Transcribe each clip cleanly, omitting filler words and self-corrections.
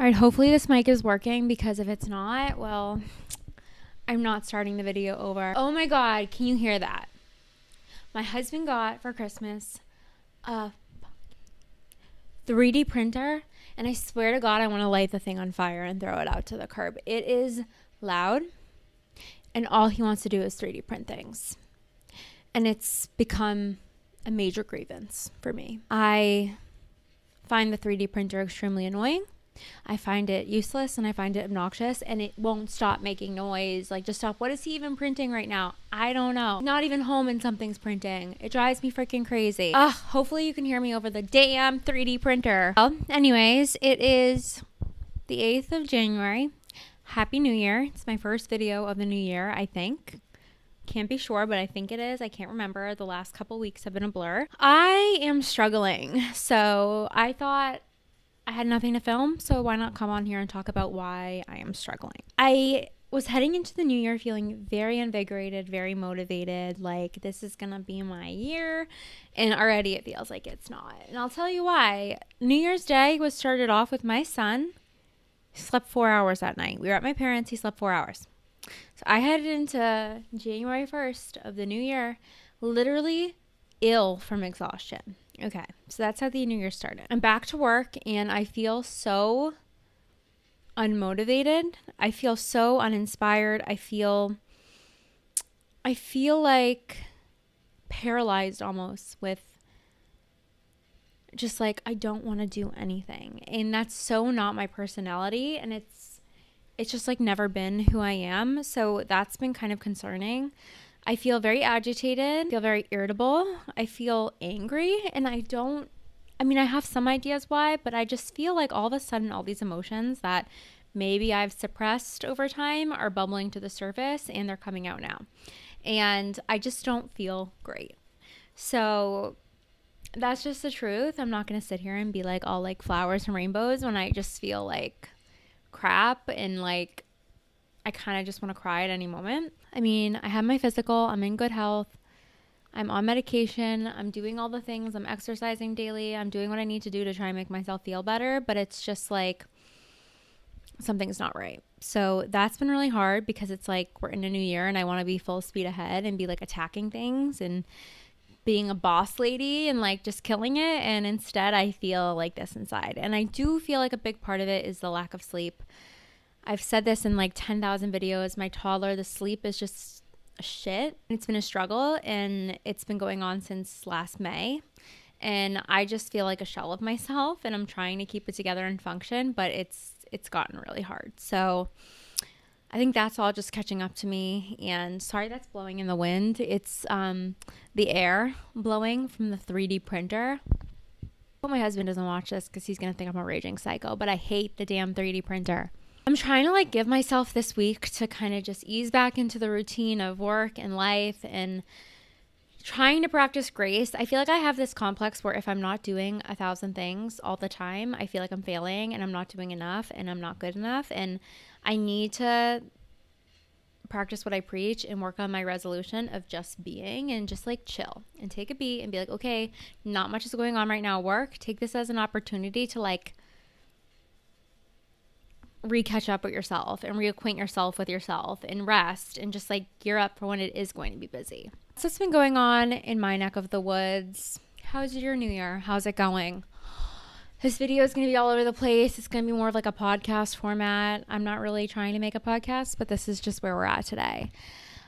right, hopefully this mic is working, because if it's not, well, I'm not starting the video over. Oh my God, can you hear that? My husband got for Christmas a 3D printer, and I swear to God, I want to light the thing on fire and throw it out to the curb. It is loud, and all he wants to do is 3D print things. And it's become a major grievance for me. I find the 3D printer extremely annoying. I find it useless, and I find it obnoxious, and it won't stop making noise. Like, just stop. What is he even printing right now? I don't know. Not even home and something's printing. It drives me freaking crazy. Hopefully you can hear me over the damn 3D printer. Well, anyways, it is the 8th of January. Happy New Year. It's my first video of the new year, I think. Can't be sure, but I think it is. I can't remember. The last couple weeks have been a blur. I am struggling. So I thought I had nothing to film, so why not come on here and talk about why I am struggling. I was heading into the new year feeling very invigorated, very motivated, like this is gonna be my year, and already it feels like it's not. And I'll tell you why. New Year's Day was started off with my son. He slept 4 hours that night. We were at my parents', he slept 4 hours. So I headed into January 1st of the new year literally ill from exhaustion. Okay, so that's how the new year started. I'm back to work, and I feel so unmotivated. I feel so uninspired. I feel like paralyzed almost, with just like I don't want to do anything. And that's so not my personality, and it's just like never been who I am. So that's been kind of concerning. I feel very agitated, feel very irritable. I feel angry, and I have some ideas why, but I just feel like all of a sudden all these emotions that maybe I've suppressed over time are bubbling to the surface, and they're coming out now. And I just don't feel great. So that's just the truth. I'm not going to sit here and be like all like flowers and rainbows when I just feel like crap, and like I kind of just want to cry at any moment. I mean, I have my physical, I'm in good health, I'm on medication, I'm doing all the things, I'm exercising daily, I'm doing what I need to do to try and make myself feel better, but it's just like something's not right. So that's been really hard, because it's like we're in a new year and I want to be full speed ahead and be like attacking things and being a boss lady and like just killing it, and instead I feel like this inside. And I do feel like a big part of it is the lack of sleep. I've said this in like 10,000 videos. My toddler, the sleep is just shit. It's been a struggle, and it's been going on since last May. And I just feel like a shell of myself, and I'm trying to keep it together and function, but it's gotten really hard. So I think that's all just catching up to me. And sorry that's blowing in the wind. It's the air blowing from the 3D printer. But my husband doesn't watch this because he's going to think I'm a raging psycho, but I hate the damn 3D printer. I'm trying to like give myself this week to kind of just ease back into the routine of work and life, and trying to practice grace. I feel like I have this complex where if I'm not doing 1,000 things all the time, I feel like I'm failing and I'm not doing enough and I'm not good enough. And I need to practice what I preach and work on my resolution of just being and just like chill and take a beat and be like, okay, not much is going on right now at work. Take this as an opportunity to like re-catch up with yourself and reacquaint yourself with yourself and rest and just like gear up for when it is going to be busy. So what's been going on in my neck of the woods? How's your new year? How's it going? This video is going to be all over the place. It's going to be more of like a podcast format. I'm not really trying to make a podcast, but this is just where we're at today.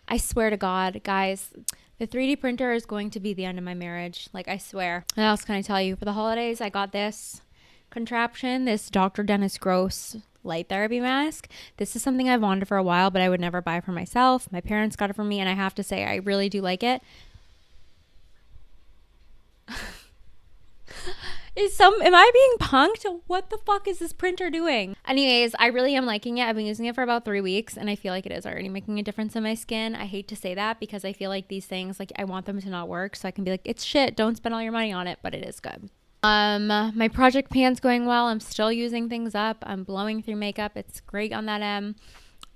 I swear to God, guys, the 3D printer is going to be the end of my marriage. Like, I swear. What else can I tell you? For the holidays, I got this contraption, this Dr. Dennis Gross light therapy mask. This is something I've wanted for a while, but I would never buy for myself. My parents got it for me, and I have to say I really do like it. Am I being punked? What the fuck is this printer doing? Anyways, I really am liking it. I've been using it for about 3 weeks, and I feel like it is already making a difference in my skin. I hate to say that because I feel like these things, like I want them to not work, so I can be like, it's shit, don't spend all your money on it, but it is good. My project pan's going well. I'm still using things up. I'm blowing through makeup. It's great on that end.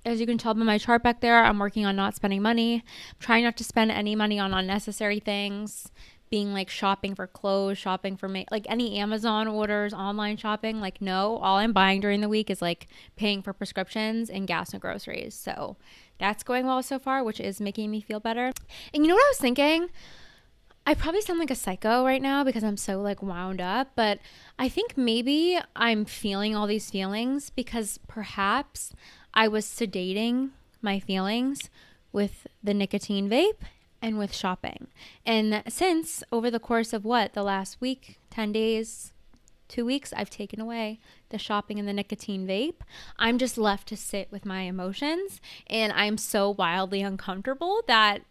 As you can tell by my chart back there, I'm working on not spending money. I'm trying not to spend any money on unnecessary things, being like shopping for clothes, shopping for like any Amazon orders, online shopping. Like, no, all I'm buying during the week is like paying for prescriptions and gas and groceries. So that's going well so far, which is making me feel better. And you know what I was thinking? I probably sound like a psycho right now because I'm so like wound up, but I think maybe I'm feeling all these feelings because perhaps I was sedating my feelings with the nicotine vape and with shopping. And since over the course of the last week, 10 days, 2 weeks, I've taken away the shopping and the nicotine vape, I'm just left to sit with my emotions, and I'm so wildly uncomfortable that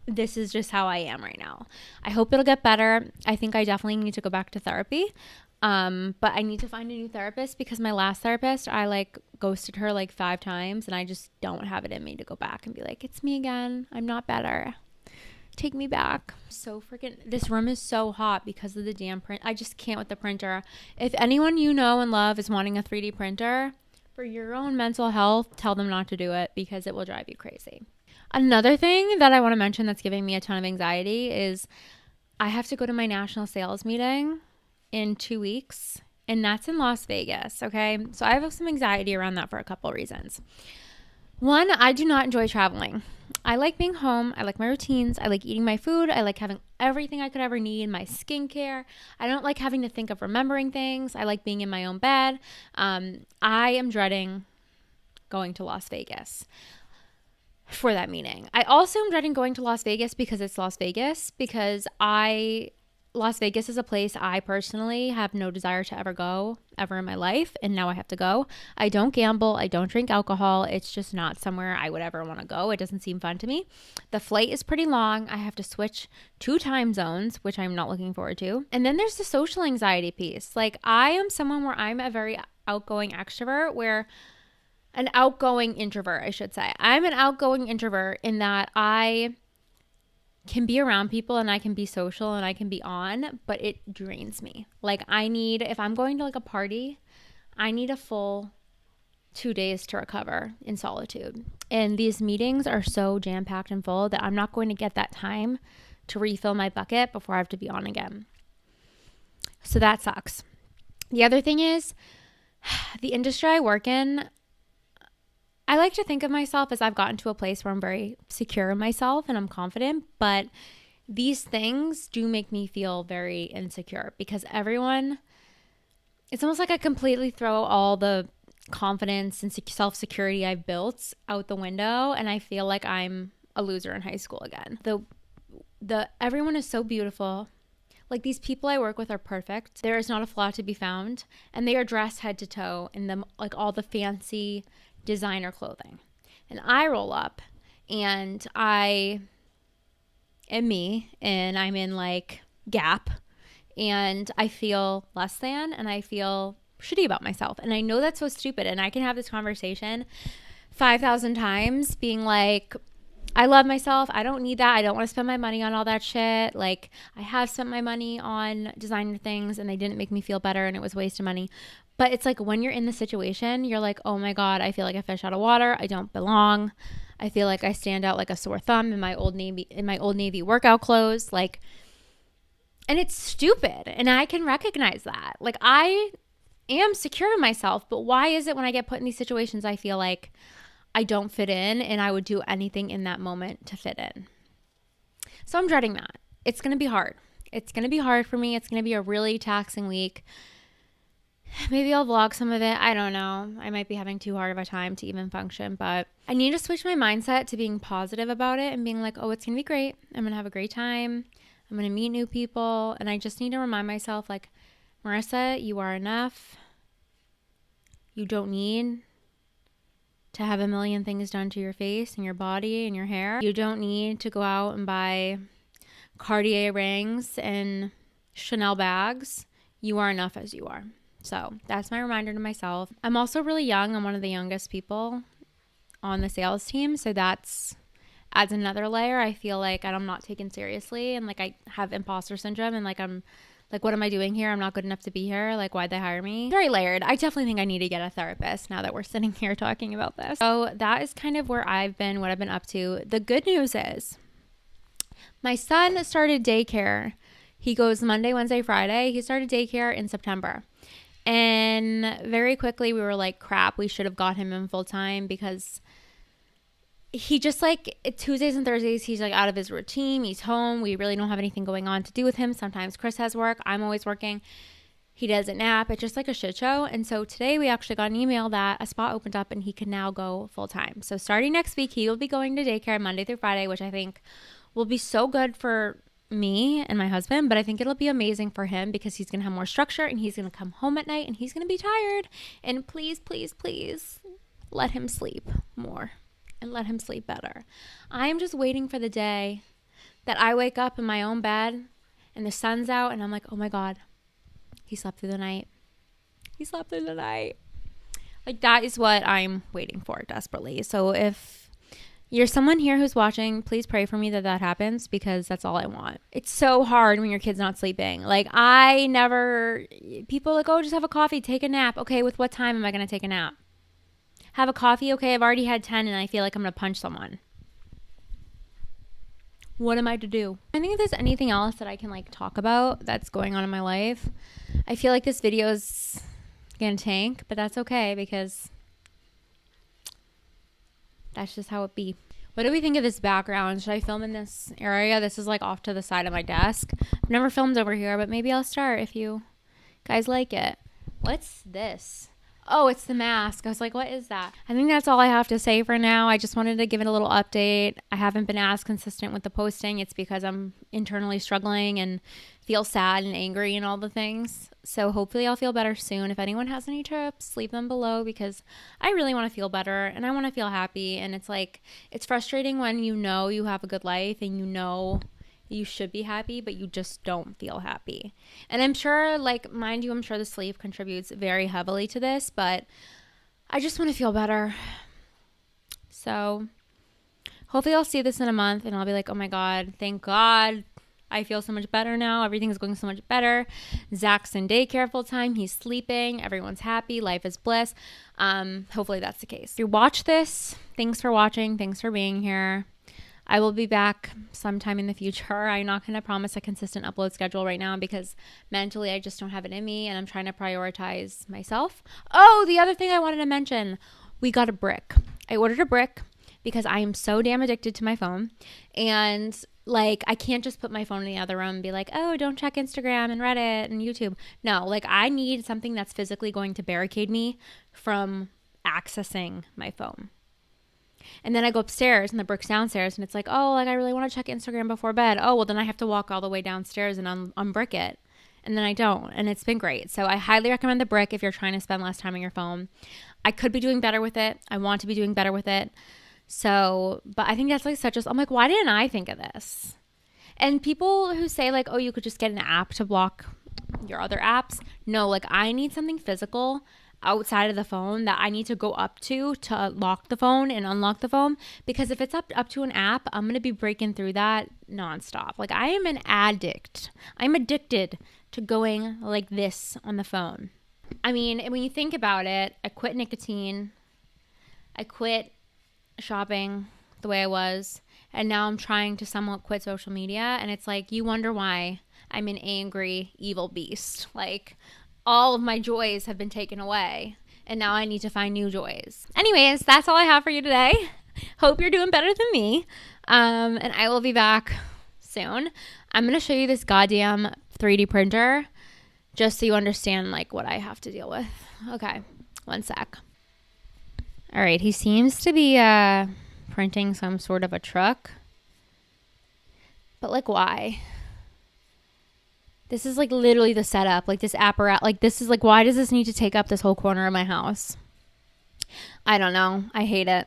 this is just how I am right now. I hope it'll get better. I think I definitely need to go back to therapy. But I need to find a new therapist because my last therapist, I like ghosted her like 5 times, and I just don't have it in me to go back and be like, it's me again. I'm not better. Take me back. So freaking, this room is so hot because of the damn print. I just can't with the printer. If anyone you know and love is wanting a 3D printer for your own mental health, tell them not to do it because it will drive you crazy. Another thing that I want to mention that's giving me a ton of anxiety is I have to go to my national sales meeting in 2 weeks, and that's in Las Vegas. Okay. So I have some anxiety around that for a couple of reasons. One, I do not enjoy traveling. I like being home. I like my routines. I like eating my food. I like having everything I could ever need, my skincare. I don't like having to think of remembering things. I like being in my own bed. I am dreading going to Las Vegas for that meeting. I also am dreading going to Las Vegas because it's Las Vegas, because Las Vegas is a place I personally have no desire to ever go ever in my life, and now I have to go. I don't gamble. I don't drink alcohol. It's just not somewhere I would ever want to go. It doesn't seem fun to me. The flight is pretty long. I have to switch 2 time zones, which I'm not looking forward to. And then there's the social anxiety piece. Like, I am someone where I'm a very outgoing extrovert, where an outgoing introvert, I should say. I'm an outgoing introvert in that I can be around people and I can be social and I can be on, but it drains me. Like, if I'm going to like a party, I need a full 2 days to recover in solitude. And these meetings are so jam-packed and full that I'm not going to get that time to refill my bucket before I have to be on again. So that sucks. The other thing is, the industry I work in, I like to think of myself as I've gotten to a place where I'm very secure in myself and I'm confident, but these things do make me feel very insecure because it's almost like I completely throw all the confidence and self-security I've built out the window, and I feel like I'm a loser in high school again. Everyone is so beautiful. Like, these people I work with are perfect. There is not a flaw to be found, and they are dressed head to toe in them, like all the fancy designer clothing. And I roll up and I am me, and I'm in like Gap, and I feel less than, and I feel shitty about myself. And I know that's so stupid, and I can have this conversation 5,000 times being like, I love myself. I don't need that. I don't want to spend my money on all that shit. Like, I have spent my money on designer things and they didn't make me feel better and it was a waste of money. But it's like, when you're in the situation, you're like, oh my God, I feel like a fish out of water. I don't belong. I feel like I stand out like a sore thumb in my old Navy workout clothes. Like, and it's stupid. And I can recognize that. Like, I am secure in myself, but why is it when I get put in these situations, I feel like I don't fit in, and I would do anything in that moment to fit in? So I'm dreading that. It's going to be hard. It's going to be hard for me. It's going to be a really taxing week. Maybe I'll vlog some of it. I don't know. I might be having too hard of a time to even function, but I need to switch my mindset to being positive about it and being like, oh, it's going to be great. I'm going to have a great time. I'm going to meet new people. And I just need to remind myself, like, Marissa, you are enough. You don't need to have a million things done to your face and your body and your hair. You don't need to go out and buy Cartier rings and Chanel bags. You are enough as you are. So that's my reminder to myself. I'm also really young. I'm one of the youngest people on the sales team. So that's adds another layer. I feel like I'm not taken seriously, and like I have imposter syndrome, and like I'm like, what am I doing here? I'm not good enough to be here. Like, why'd they hire me? Very layered. I definitely think I need to get a therapist now that we're sitting here talking about this. So that is kind of where I've been, what I've been up to. The good news is my son started daycare He goes Monday, Wednesday, Friday. He started daycare in September. And very quickly we were like, crap, we should have got him in full time, because he just like Tuesdays and Thursdays, he's like out of his routine. He's home. We really don't have anything going on to do with him. Sometimes Chris has work. I'm always working. He doesn't nap. It's just like a shit show. And so today we actually got an email that a spot opened up and he can now go full time. So starting next week, he will be going to daycare Monday through Friday, which I think will be so good for me and my husband. But I think it'll be amazing for him because he's going to have more structure and he's going to come home at night and he's going to be tired. And please, please, please let him sleep more and let him sleep better. I am just waiting for the day that I wake up in my own bed and the sun's out and I'm like, oh my God, he slept through the night. He slept through the night. Like, that is what I'm waiting for desperately. So if you're someone here who's watching, please pray for me that that happens, because that's all I want. It's so hard when your kid's not sleeping. Like, people are like, oh, just have a coffee, take a nap. Okay, with what time am I going to take a nap? Have a coffee? Okay, I've already had 10 and I feel like I'm going to punch someone. What am I to do? I think if there's anything else that I can like talk about that's going on in my life, I feel like this video is gonna tank, but that's okay because that's just how it be. What do we think of this background? Should I film in this area? This is like off to the side of my desk. I've never filmed over here, but maybe I'll start if you guys like it. What's this? Oh, it's the mask. I was like, what is that? I think that's all I have to say for now. I just wanted to give it a little update. I haven't been as consistent with the posting. It's because I'm internally struggling and feel sad and angry and all the things. So hopefully I'll feel better soon. If anyone has any tips, leave them below, because I really want to feel better and I want to feel happy. And it's like, it's frustrating when you know you have a good life and you know you should be happy, but you just don't feel happy. And I'm sure, like, mind you, I'm sure the sleep contributes very heavily to this, but I just want to feel better. So hopefully I'll see this in a month and I'll be like, oh my God, thank God, I feel so much better now. Everything's going so much better. Zach's in daycare full time. He's sleeping. Everyone's happy. Life is bliss. Hopefully that's the case. If you watch this, thanks for watching. Thanks for being here. I will be back sometime in the future. I'm not going to promise a consistent upload schedule right now because mentally I just don't have it in me and I'm trying to prioritize myself. Oh, the other thing I wanted to mention, we got a brick. I ordered a brick because I am so damn addicted to my phone, and like, I can't just put my phone in the other room and be like, oh, don't check Instagram and Reddit and YouTube. No, like, I need something that's physically going to barricade me from accessing my phone. And then I go upstairs and the brick's downstairs and it's like, oh, like, I really want to check Instagram before bed. Oh, well, then I have to walk all the way downstairs and unbrick it. And then I don't. And it's been great. So I highly recommend the brick if you're trying to spend less time on your phone. I could be doing better with it. I want to be doing better with it. So, but I think that's like I'm like, why didn't I think of this? And people who say like, oh, you could just get an app to block your other apps. No, like, I need something physical outside of the phone that I need to go up to lock the phone and unlock the phone, because if it's up to an app, I'm going to be breaking through that nonstop. Like, I am an addict. I'm addicted to going like this on the phone. I mean, when you think about it, I quit nicotine. I quit shopping the way I was, and now I'm trying to somewhat quit social media, and it's like, you wonder why I'm an angry, evil beast. Like, all of my joys have been taken away, and now I need to find new joys. Anyways, that's all I have for you today. Hope you're doing better than me, and I will be back soon. I'm going to show you this goddamn 3D printer just so you understand like what I have to deal with. Okay, one sec. All right, he seems to be printing some sort of a truck. But like, why? This is like literally the setup, like this apparatus, like this is like, why does this need to take up this whole corner of my house? I don't know. I hate it.